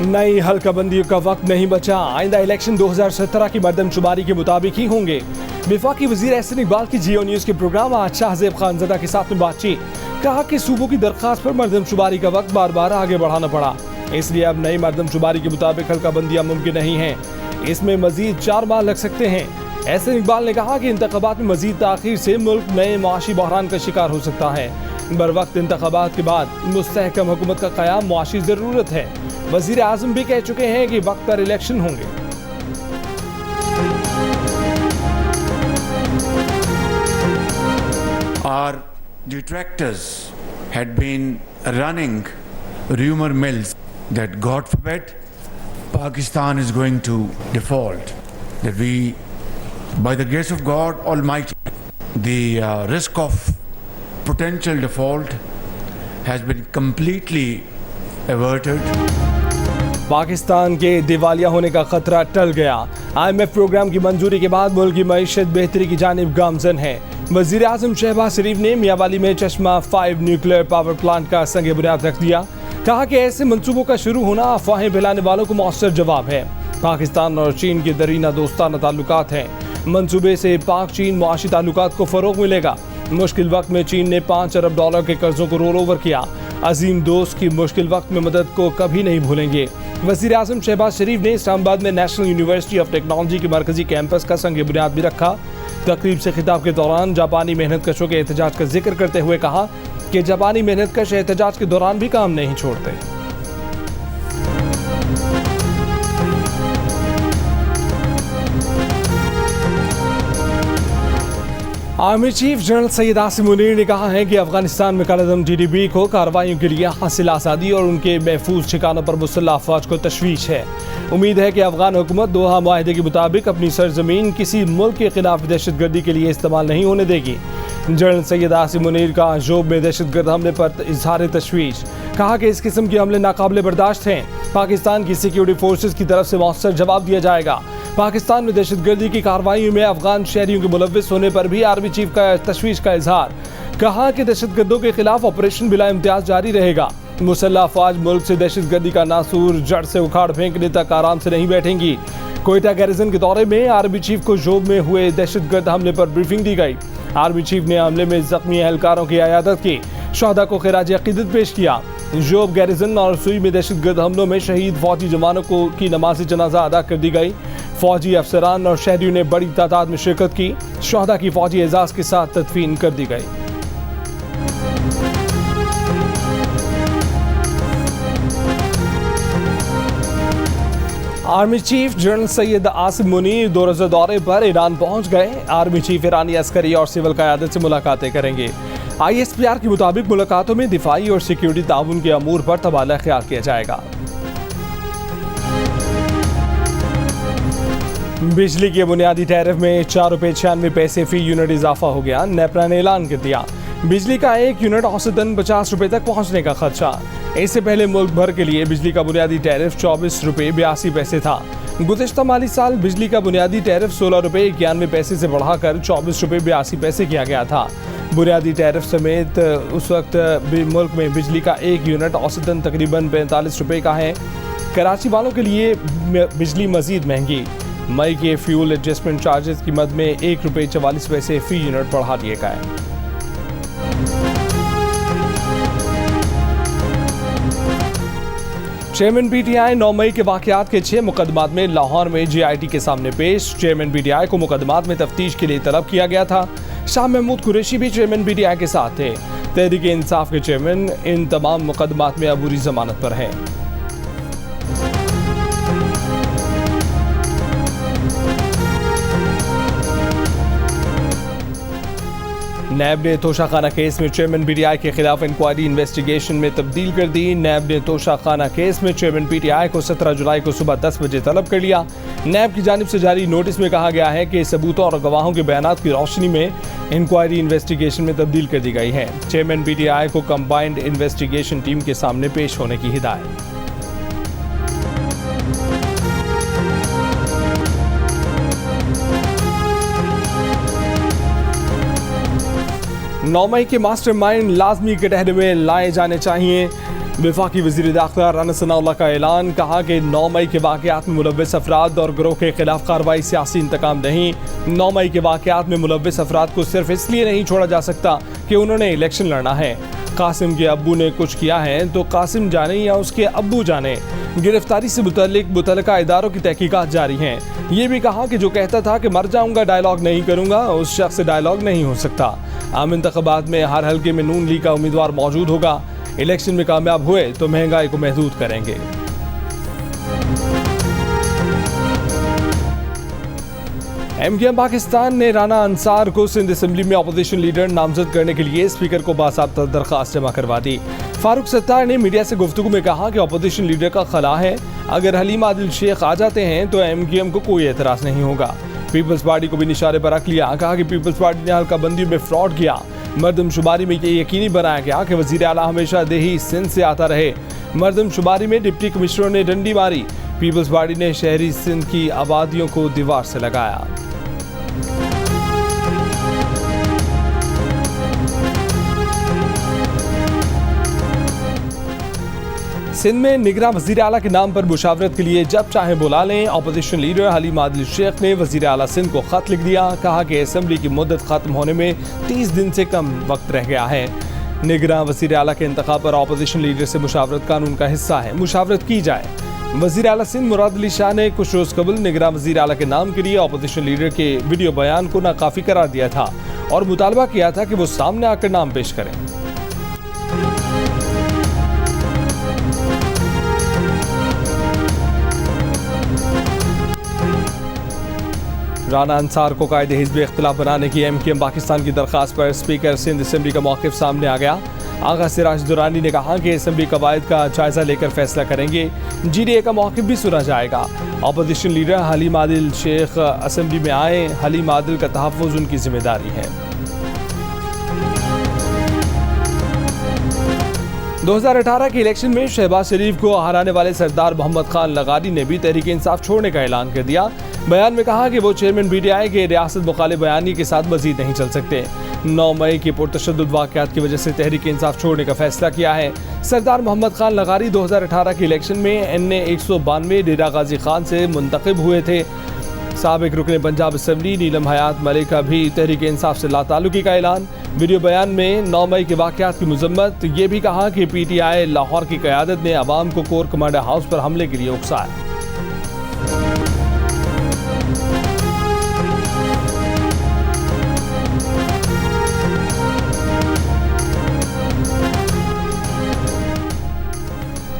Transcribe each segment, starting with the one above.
नई हल्काबंदी का वक्त नहीं बचा। आइंदा इलेक्शन 2017 की मरदमशुमारी के मुताबिक ही होंगे। वफाकी वजीर एहसन इकबाल की जियो न्यूज के प्रोग्राम आज शाहजेब खानजदा के साथ में बातचीत। कहा कि सूबों की दरखास्त पर मरदमशुमारी का वक्त बार बार आगे बढ़ाना पड़ा, इसलिए अब नई मरदमशुमारी के मुताबिक हल्काबंदियां मुमकिन नहीं है। इसमें मजीद 4 माह लग सकते हैं। एहसन इकबाल ने कहा कि इंतखाबात में मजीद ताखीर से मुल्क नए माशी बहरान का शिकार हो सकता है। बर वक्त इंतखाबात के बाद मुस्तहकम हुकूमत का क़याम मुआशी ज़रूरत है। वज़ीर आज़म भी कह चुके हैं कि वक्त पर इलेक्शन होंगे। Our detractors had been running rumor mills that God forbid Pakistan is going to default, that we, by the grace of God Almighty, the risk of potential default has been completely averted. Pakistan के दिवालिया होने का खतरा टल गया। IMF programme की मंजूरी के बाद मुल्क की मईशत बेहतरी की जानिब गामजन है। वज़ीर आज़म शहबाज शरीफ ने मियांवाली में चश्मा 5 न्यूक्लियर पावर प्लांट का संग बुनियाद रख दिया। कहा कि ऐसे मंसूबों का शुरू होना अफवाहें फैलाने वालों को मौसर जवाब है। पाकिस्तान और चीन के दरीना दोस्ताना ताल्लुकात हैं। मंसूबे से पाक चीन मुआशी ताल्लुकात को फ़रोग़ मिलेगा। मुश्किल वक्त में चीन ने $5 अरब के कर्जों को रोल ओवर किया। अजीम दोस्त की मुश्किल वक्त में मदद को कभी नहीं भूलेंगे। वज़ीर आज़म शहबाज शरीफ ने इस्लामाबाद में नेशनल यूनिवर्सिटी ऑफ टेक्नोलॉजी के मरकजी कैंपस का संग बुनियाद भी रखा। तकरीब से खिताब के दौरान जापानी मेहनत कशों के एहतजाज का जिक्र करते हुए कहा कि जापानी मेहनत कश एहतजाज के दौरान भी काम नहीं छोड़ते। Army chief general Syed Asim Munir ने कहा है कि अफगानिस्तान में कलअदम TTP को कार्रवाइयों के लिए हासिल आज़ादी और उनके महफूज ठिकानों पर मुसल्लह अफवाज को तशवीश है। उम्मीद है कि अफगान हुकूमत दोहा मुआहदे के मुताबिक अपनी सरजमीन किसी मुल्क के खिलाफ दहशतगर्दी के लिए इस्तेमाल नहीं होने देगी। जनरल सैयद आसिम मुनीर का जोब में दहशतगर्द हमले पर इजहार तशवीश। कहा कि इस किस्म के हमले नाकाबिले बर्दाश्त हैं। पाकिस्तान की सिक्योरिटी फोर्सेज की तरफ से मौसर जवाब दिया जाएगा। पाकिस्तान में दहशतगर्दी की कार्रवाई में अफगान शहरियों के मुलव्विस होने पर भी आर्मी चीफ का तशवीश का इजहार। कहा कि दहशतगर्दों के खिलाफ ऑपरेशन बिला इम्तियाज जारी रहेगा। मुसल्लह अफवाज मुल्क से दहशतगर्दी का नासूर जड़ से उखाड़ फेंकने तक आराम से नहीं बैठेंगी। कोयटा गैरिजन के दौरे में आर्मी चीफ को जोब में हुए दहशतगर्द हमले पर ब्रीफिंग दी गई। आर्मी चीफ ने हमले में जख्मी एहलकारों की अयादत की, शहदा को खिराज अकीदत पेश किया। जोब गैरिजन और सुई में दहशतगर्द हमलों में शहीद फौजी जवानों को की नमाज जनाजा अदा कर दी गई। फौजी अफसरान और शहरियों ने बड़ी तादाद में शिरकत की। शहदा की फौजी एजाज के साथ तदफीन कर दी गई। Army chief general Syed Asim Munir 2 रोज़ा दौरे पर ईरान पहुंच गए। आर्मी चीफ ईरानी अस्करी और सिविल क़यादत से मुलाकातें करेंगे। ISPR के मुताबिक मुलाकातों में दिफाई और सिक्योरिटी ताउन के अमूर पर तबादला ख्याल किया जाएगा। बिजली के बुनियादी टैरिफ में ₹4.96 फी यूनिट इजाफा हो गया। नेपरा ने ऐलान कर दिया बिजली का 1 यूनिट औसतन ₹50 तक पहुंचने का खदशा। इससे पहले मुल्क भर के लिए बिजली का बुनियादी टैरिफ ₹24.82 था। गुज़िश्ता माली साल बिजली का बुनियादी टैरिफ ₹16.91 से बढ़ाकर ₹24.82 किया गया था। बुनियादी टैरिफ समेत उस वक्त मुल्क में बिजली का 1 यूनिट औसतन तकरीबन ₹45 का है। कराची वालों के लिए बिजली मजीद महंगी। मई के फ्यूल एडजस्टमेंट चार्जेस की मद में ₹1.44 फी यूनिट बढ़ा दिए गए। चेयरमैन PTI 9 मई के वाकयात के 6 मुकदमात में लाहौर में JIT के सामने पेश। चेयरमैन PTI को मुकदमात में तफ्तीश के लिए तलब किया गया था। शाह महमूद कुरैशी भी चेयरमैन PTI के साथ थे। तहरीक इंसाफ के चेयरमैन इन तमाम मुकदमात में अबूरी जमानत पर हैं। नैब ने तोशा खाना केस में चेयरमैन PTI के खिलाफ इंक्वायरी इन्वेस्टिगेशन में तब्दील कर दी। नैब ने तोशा खाना केस में चेयरमैन PTI को 17 जुलाई को सुबह 10 बजे तलब कर लिया। नैब की जानिब से जारी नोटिस में कहा गया है कि सबूतों और गवाहों के बयानात की रोशनी में इंक्वायरी इन्वेस्टिगेशन में तब्दील कर दी गई है। चेयरमैन PTI को कंबाइंड इन्वेस्टिगेशन टीम के सामने पेश होने की हिदायत। 9 मई के मास्टरमाइंड लाजमी कटहरे में लाए जाने चाहिए। वफाकी वज़ीर दाखिला राना सनाउल्लाह का ऐलान, कहा कि 9 मई के वाक़यात में मुलव्वस अफराद और गिरोह के खिलाफ कार्रवाई सियासी इंतकाम नहीं। 9 मई के वाक़यात में मुलव्वस अफराद को सिर्फ इसलिए नहीं छोड़ा जा सकता कि उन्होंने इलेक्शन लड़ना है। कासिम के अब्बू ने कुछ किया है तो कासिम जाने या उसके अब्बू जाने। गिरफ्तारी से मुतल्लिका इदारों की तहकीकात जारी हैं। ये भी कहा कि जो कहता था कि मर जाऊंगा डायलॉग नहीं करूंगा, उस शख्स से डायलॉग नहीं हो सकता। आम इंतखाबात में हर हल्के में नून लीग का उम्मीदवार मौजूद होगा। इलेक्शन में कामयाब हुए तो महंगाई को महदूद करेंगे। एमकेएम पाकिस्तान ने राना अंसार को सिंध असेंबली में अपोजिशन लीडर नामजद करने के लिए स्पीकर को बासाब्ता दरख्वास्त जमा करवा दी। फारूक सत्तार ने मीडिया से गुफ्तगू में कहा कि अपोजिशन लीडर का खला है, अगर हलीम आदिल शेख आ जाते हैं तो एमकेएम को कोई एतराज नहीं होगा। पीपल्स पार्टी को भी निशाने पर रख लिया, कहा कि पीपल्स पार्टी ने हल्का बंदियों में फ्रॉड किया। मर्दमशुमारी में ये यकीनी बनाया गया कि वज़ीर आला हमेशा देही सिंध से आता रहे। मर्दमशुमारी में डिप्टी कमिश्नर ने डंडी मारी। पीपल्स पार्टी ने शहरी सिंध की आबादियों को दीवार से लगाया। सिंध में निगरान वज़ीर आला के नाम पर मुशावरत के लिए जब चाहे बुला लें। अपोजिशन लीडर हलीम आदिल शेख ने वज़ीर आला सिंध को खत लिख दिया, कहा कि असेंबली की मुद्दत खत्म होने में 30 दिन से कम वक्त रह गया है। निगरान वज़ीर आला के इंतखाब पर अपोजिशन लीडर से मुशावरत कानून का हिस्सा है, मुशावरत की जाए। वज़ीर आला सिंध मुराद अली शाह ने कुछ रोज़ कबल निगरान वज़ीर आला के नाम के लिए अपोजिशन लीडर के वीडियो बयान को नाकाफी करार दिया था और मुतालबा किया था कि वो सामने आकर नाम पेश करें। राना अंसार को कायदे हिज़्ब इख्तिलाफ बनाने की एमकेएम पाकिस्तान की दरख्वास्त पर स्पीकर सिंध असेंबली का मौक़िफ़ सामने आ गया। आगा सिराज दुरानी ने कहा कि असेंबली कवायद का जायज़ा लेकर फैसला करेंगे। जीडीए का मौक़िफ़ भी सुना जाएगा। Opposition leader Halim Adil Sheikh assembly में आए, हलीम आदिल का तहफ़्फ़ुज़ उनकी जिम्मेदारी है। 2018 के इलेक्शन में शहबाज शरीफ को हराने वाले सरदार मोहम्मद खान लगारी ने भी तहरीक इंसाफ छोड़ने का ऐलान कर दिया। बयान में कहा कि वो चेयरमैन पीटीआई के रियासत मुखालिफ बयानी के साथ मजीद नहीं चल सकते। 9 मई के पुरतशद्दुद वाक़यात की वजह से तहरीक इंसाफ छोड़ने का फैसला किया है। सरदार मोहम्मद खान लगारी 2018 के इलेक्शन में NA 192 डेरा गाजी खान से मुंतखब हुए थे। साबिक रुकन पंजाब असेंबली नीलम हयात मलिक का भी तहरीक इंसाफ से लाताल्लुकी का ऐलान। वीडियो बयान में 9 मई के वाक़यात की मजम्मत, ये भी कहा कि पीटीआई लाहौर की क़यादत ने अवाम को कोर कमांडर हाउस पर हमले के लिए उकसाया।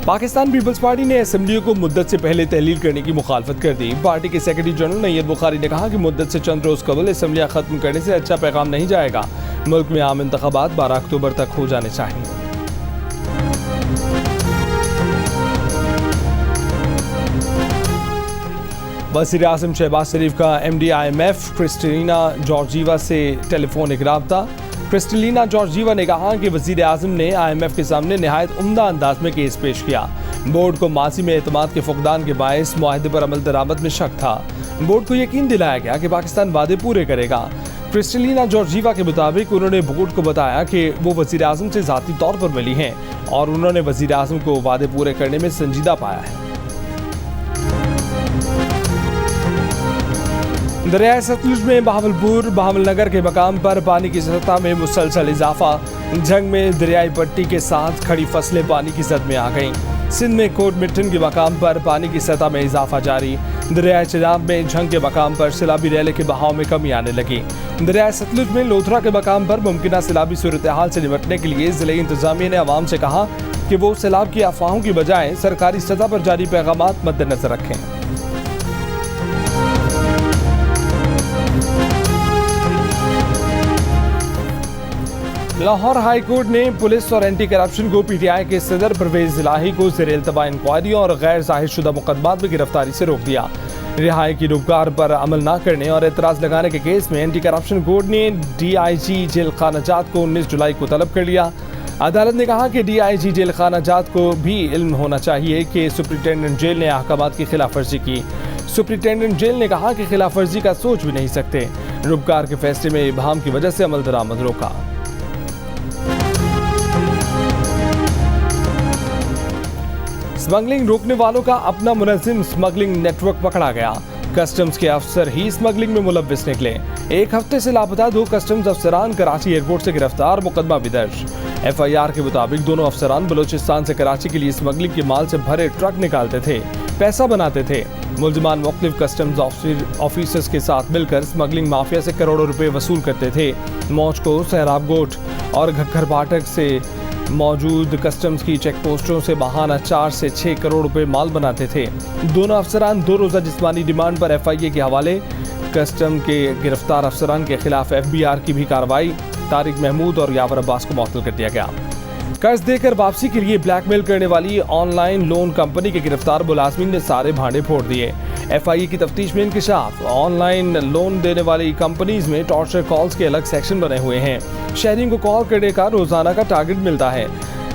पाकिस्तान पीपल्स पार्टी ने असेंबलियों को मुद्दत से पहले तहलील करने की मुखालफत कर दी। पार्टी के सेक्रेटरी जनरल नैयद बुखारी ने कहा कि मुद्दत से चंद रोज कबल असेंबलियां खत्म करने से अच्छा पैगाम नहीं जाएगा। मुल्क में आम इंतखाबात 12 अक्टूबर तक हो जाने चाहिए। वज़ीर आज़म शहबाज शरीफ का MD IMF क्रिस्टलिना जॉर्जीवा से टेलीफोनिक राब्ता। क्रिस्टलिना जॉर्जीवा ने कहा कि वज़ीर आज़म ने IMF के सामने नहायत उम्दा अंदाज में केस पेश किया। बोर्ड को माजी में एतमाद के फुकदान के बायस मुआहदे पर अमल दरामद में शक था। बोर्ड को यकीन दिलाया गया कि पाकिस्तान वादे पूरे करेगा। क्रिस्टलिना जॉर्जीवा के मुताबिक उन्होंने बोर्ड को बताया कि वो वज़ीर आज़म से ज़ाती तौर पर मिली हैं और उन्होंने वज़ीर आज़म को वादे पूरे करने में संजीदा पाया है। दरियाए सतलुज में बहावलपुर बहावलनगर के मकाम पर पानी की सतह में मुसलसल इजाफा। जंग में दरियाई पट्टी के साथ खड़ी फसलें पानी की जद में आ गईं। सिंध में कोट मिट्टन के मकाम पर पानी की सतह में इजाफा जारी। दरियाए चिनाब में झंग के मकाम पर सैलाबी रैले के बहाव में कमी आने लगी। दरियाए सतलुज में लोथरा के मकाम पर मुमकिन सैलाबी सूरत हाल से निपटने के लिए ज़िले इंतजामिया ने आवाम से कहा कि वो सैलाब की अफवाहों की बजाय सरकारी सतह पर जारी पैगामात मद्देनजर रखें। लाहौर हाई कोर्ट ने पुलिस और एंटी करप्शन को पीटीआई के सदर परवेज इलाही को ज़ेर-ए-इल्तवा इंक्वायरी और गैर ज़ाहिर शुदा मुकदमात में गिरफ्तारी से रोक दिया। रिहाई की रुकगार पर अमल न करने और एतराज़ लगाने के केस में एंटी करप्शन कोर्ट ने DIG जेल खानाजात को 19 जुलाई को तलब कर लिया। अदालत ने कहा कि DIG जेल खानाजात को भी इल्म होना चाहिए कि सुप्रिंटेंडेंट जेल ने अहकामात की खिलाफ वर्जी की। सुप्रिंटेंडेंट जेल ने कहा कि खिलाफ वर्जी का सोच भी नहीं सकते। रुकगार के फैसले में इबहाम की वजह से अमल दरामद रोका। स्मगलिंग रोकने वालों का अपना मुनज़्ज़िम स्मगलिंग नेटवर्क पकड़ा गया। कस्टम्स के अफसर ही स्मगलिंग में मुलव्विस निकले। एक हफ्ते से लापता 2 कस्टम्स अफसरान कराची एयरपोर्ट से गिरफ्तार, मुकदमा भी दर्ज। FIR के मुताबिक दोनों अफसरान बलूचिस्तान से कराची के लिए स्मगलिंग के माल से भरे ट्रक निकालते थे, पैसा बनाते थे। मुलजिमान मुख्तलिफ कस्टम्स ऑफिसर्स के साथ मिलकर स्मगलिंग माफिया से करोड़ों रुपए वसूल करते थे। मौज को सहराब गोट और घग्घर फाटक से मौजूद कस्टम्स की चेक पोस्टों से माहाना 4 से 6 करोड़ रुपए माल बनाते थे। दोनों अफसरान 2 रोज़ा जिस्मानी रिमांड पर FIA के हवाले। कस्टम के गिरफ्तार अफसरान के खिलाफ FBR की भी कार्रवाई। तारिक महमूद और यावर अब्बास को मुअत्तल कर दिया गया। कर्ज देकर वापसी के लिए ब्लैकमेल करने वाली ऑनलाइन लोन कंपनी के गिरफ्तार मुलाजमीन ने सारे भांडे फोड़ दिए। FIA की तफ्तीश में इंकशाफ। ऑनलाइन लोन देने वाली कंपनीज में टॉर्चर कॉल्स के अलग सेक्शन बने हुए हैं। शहरियों को कॉल करने का रोजाना का टारगेट मिलता है।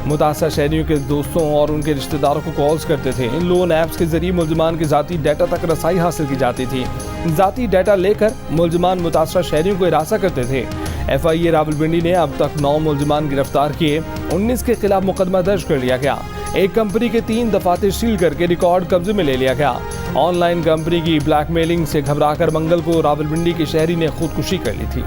मुतासर शहरियों के दोस्तों और उनके रिश्तेदारों को कॉल्स करते थे। लोन ऐप्स के जरिए मुलजिमान के जाती डाटा तक रसाई हासिल की जाती थी। जाती डाटा लेकर मुलजिमान मुतासर शहरियों को हिरासा करते थे। FIA रावलपिंडी ने अब तक 9 मुलजिमान गिरफ्तार किए। 19 के खिलाफ मुकदमा दर्ज कर लिया गया। एक कंपनी के 3 दफातर सील करके रिकॉर्ड कब्जे में ले लिया गया। ऑनलाइन कंपनी की ब्लैकमेलिंग से घबराकर मंगल को रावलपिंडी के शहरी ने खुदकुशी कर ली थी।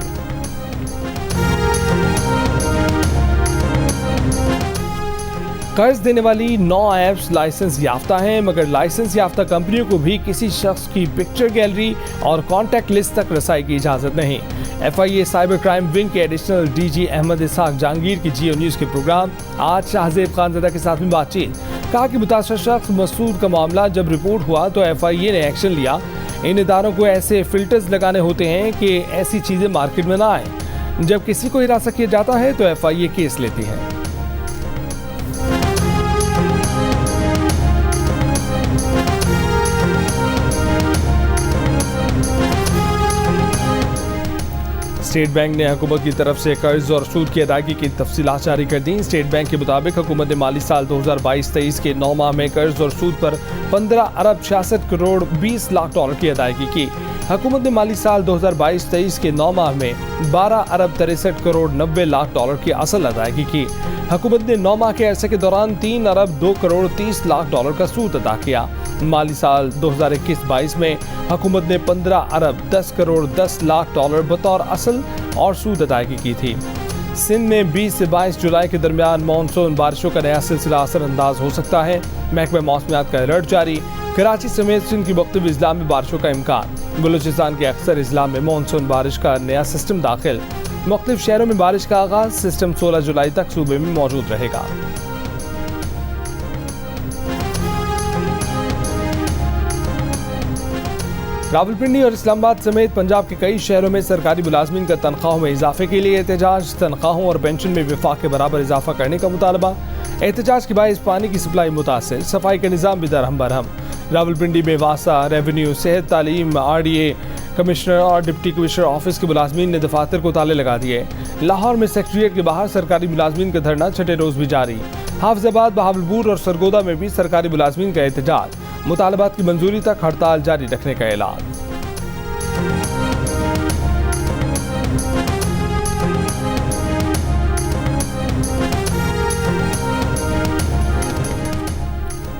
कर्ज देने वाली 9 ऐप्स लाइसेंस याफ्ता हैं, मगर लाइसेंस याफ्ता कंपनियों को भी किसी शख्स की पिक्चर गैलरी और कॉन्टैक्ट लिस्ट तक रसाई की इजाजत नहीं। FIA साइबर क्राइम विंग के एडिशनल DG अहमद इसहाक जहांगीर की जियो न्यूज़ के प्रोग्राम आज शाहजेब खानज़दा के साथ में बातचीत। कहा कि मुतासर शख्स मसूद का मामला जब रिपोर्ट हुआ तो FIA ने एक्शन लिया। इन इदारों को ऐसे फिल्टर्स लगाने होते हैं कि ऐसी चीज़ें मार्केट में ना आए। जब किसी को हिरासत किया जाता है तो FIA केस लेती है। स्टेट बैंक ने हुकूमत की तरफ से कर्ज और सूद की अदायगी की तफसीलात जारी कर दी। स्टेट बैंक के मुताबिक हुकूमत ने माली साल 2022-23 के 9 माह में कर्ज और सूद पर 15 अरब 66 करोड़ 20 लाख डॉलर की अदायगी की। हुकूमत ने माली साल 2022-23 के 9 माह में 12 अरब 63 करोड़ 90 लाख डॉलर की असल अदायगी की। हुकूमत ने 9 माह के अरसे के दौरान 3 अरब 2 करोड़ 30 लाख डॉलर का सूद अदा किया। माली साल 2021-22 में हुकूमत ने 15 अरब 10 करोड़ 10 लाख डॉलर बतौर असल और सूद अदायगी की थी। सिंध में 20 से 22 जुलाई के दरमियान मानसून बारिशों का नया सिलसिला असरअंदाज हो सकता है। महकमा मौसमियात का अलर्ट जारी। कराची समेत सिंध की मुख्तलिफ अजला में बारिशों का इम्कान। बलूचिस्तान के अक्सर अजला में मानसून बारिश का नया सिस्टम दाखिल। मुख्तलिफ शहरों में बारिश का आगाज। सिस्टम 16 जुलाई तक सूबे में मौजूद रहेगा। रावलपिंडी और इस्लामाबाद समेत पंजाब के कई शहरों में सरकारी मुलाजमीन का तनख्वाहों में इजाफे के लिए एहतजाज। तनख्वाहों और पेंशन में विफाक के बराबर इजाफा करने का मुतालबा। एहतजाज के बायस पानी की सप्लाई मुतासिर, सफाई का निज़ाम भी दरहम बरहम। रावलपिंडी में वासा, रेवेन्यू, सेहत, तालीम, RDA कमिश्नर और डिप्टी कमिश्नर ऑफिस के मुलाजमीन ने दफातर को ताले लगा दिए। लाहौर में सेक्रेटरिएट के बाहर सरकारी मुलाजमीन का धरना 6ठे रोज भी जारी। हाफिजाबाद, बहावलपुर और सरगोदा में भी सरकारी मुलाजमीन का एहतजाज। मुतालबात की मंजूरी तक हड़ताल जारी रखने का ऐलान।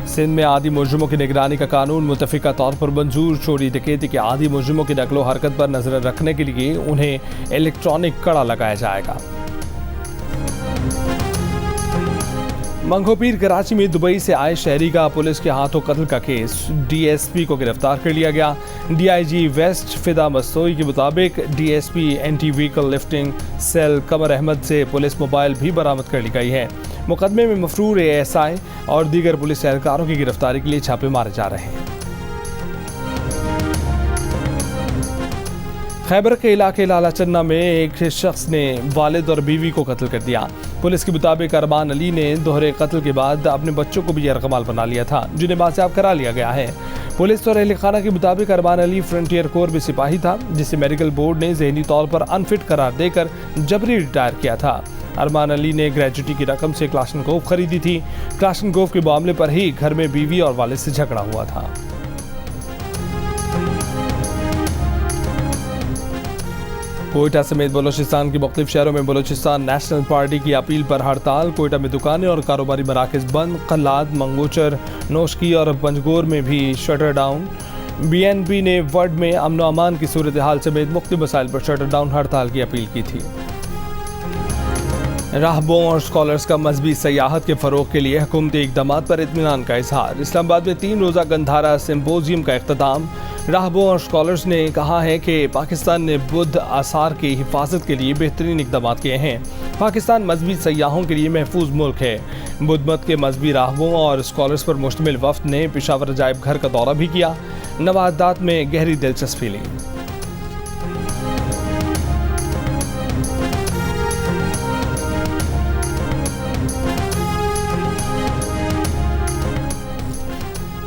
सिंध में आदि मुजरिमों की निगरानी का कानून मुतफिका तौर पर मंजूर। चोरी डकैती के आदि मुजरिमों की नकलो हरकत पर नजर रखने के लिए उन्हें इलेक्ट्रॉनिक कड़ा लगाया जाएगा। मंगोपीर कराची में दुबई से आए शहरी का पुलिस के हाथों कत्ल का केस। DSP को गिरफ्तार कर लिया गया। DIG वेस्ट फिदा मस्तोई के मुताबिक DSP anti vehicle lifting cell Qamar Ahmed से पुलिस मोबाइल भी बरामद कर ली गई है। मुकदमे में मफरूर ASI और दीगर पुलिस एहलकारों की गिरफ्तारी के लिए छापे मारे जा रहे हैं। खैबर के इलाके लाला चन्ना में एक शख्स ने वालिद और बीवी को कत्ल कर दिया। पुलिस के मुताबिक अरमान अली ने दोहरे कत्ल के बाद अपने बच्चों को भी यरगमाल बना लिया था, जिन्हें बाजियाब करा लिया गया है। पुलिस और अहल खाना के मुताबिक अरमान अली फ्रंटियर कोर में सिपाही था, जिसे मेडिकल बोर्ड ने जहनी तौर पर अनफिट करार देकर जबरी रिटायर किया था। अरमान अली ने ग्रेजुटी की रकम से क्लाशनकोव खरीदी थी। क्लाशनकोव के मामले पर ही घर में बीवी और वालिद से झगड़ा हुआ था। कोयटा समेत बलूचिस्तान के मुख्तलिफ शहरों में बलूचिस्तान नेशनल पार्टी की अपील पर हड़ताल। कोयटा में दुकानें और कारोबारी मराकज़ बंद। कल्लाद, मंगोचर, नौशकी और पंजगोर में भी शटर डाउन। BNP ने वर्ड में अमन व अमान की सूरत हाल समेत मुख्तलिफ मसाइल पर शटर डाउन हड़ताल की अपील की थी। राहबों और स्कॉलर्स का मजहबी सयाहत के फ़रोग के लिए हुकूमती इक़दामात पर इत्मीनान का इजहार। इस्लामाबाद में 3 रोज़ा गंधारा सिम्पोजियम का इख्तिताम। राहबों और स्कॉलर्स ने कहा है कि पाकिस्तान ने बुद्ध आसार की हिफाजत के लिए बेहतरीन इक़दामात किए हैं। पाकिस्तान मजहबी सयाहों के लिए महफूज मुल्क है। बुद्ध मत के मजहबी राहबों और स्कॉलर्स पर मुश्तमिल वफ़द ने पेशावर अजायब घर का दौरा भी किया। नबातात में गहरी दिलचस्पी ली।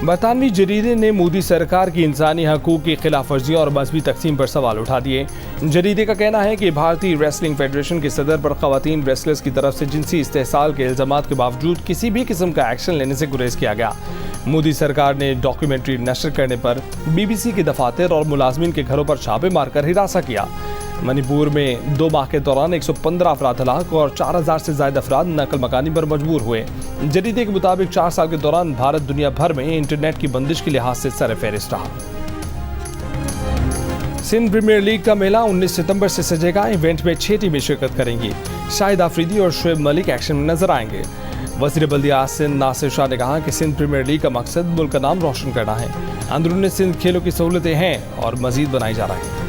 बरतानवी जरीदे ने मोदी सरकार की इंसानी हकूक़ की खिलाफ वर्जियों और मजहबी तकसीम पर सवाल उठा दिए। जरीदे का कहना है कि भारतीय रेसलिंग फेडरेशन के सदर पर ख़वातीन रेसलर्स की तरफ से जिनसी इस्तेहसाल के इल्ज़ामात के बावजूद किसी भी किस्म का एक्शन लेने से गुरेज किया गया। मोदी सरकार ने डॉक्यूमेंट्री नशर करने पर BBC के दफातर और मुलाजमीन के घरों पर छापे मारकर हिरासा किया। मणिपुर में 2 माह के दौरान 115 अफराद हलाक और 4000 से ज़ायद अफराद नकल मकानी पर मजबूर हुए। जरीदे के मुताबिक 4 साल के दौरान भारत दुनिया भर में इंटरनेट की बंदिश के लिहाज से सरफहरिस्त रहा। सिंध प्रीमियर लीग का मेला 19 सितंबर से सजेगा। इवेंट में 6 टीमें शिरकत करेंगी। शाहिद आफरीदी और शुएब मलिक एक्शन में नजर आएंगे। वज़ीर बल्दियात सिंध नासिर शाह ने कहा कि सिंध प्रीमियर लीग का मकसद मुल्क का नाम रोशन करना है। अंदरूनी सिंध खेलों की सहूलतें हैं और मजीद बनाई जा रही हैं।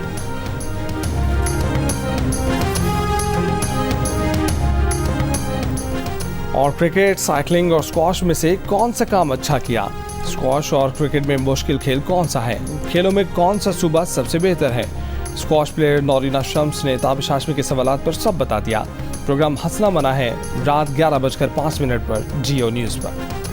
और क्रिकेट, साइकिलिंग और स्क्वॉश में से कौन सा काम अच्छा किया? स्क्वॉश और क्रिकेट में मुश्किल खेल कौन सा है? खेलों में कौन सा सूबा सबसे बेहतर है? स्क्वॉश प्लेयर नौरीना शम्स ने ताबिश हाशमी के सवालात पर सब बता दिया। प्रोग्राम हंसना मना है रात 11:05 पर जियो न्यूज़ पर।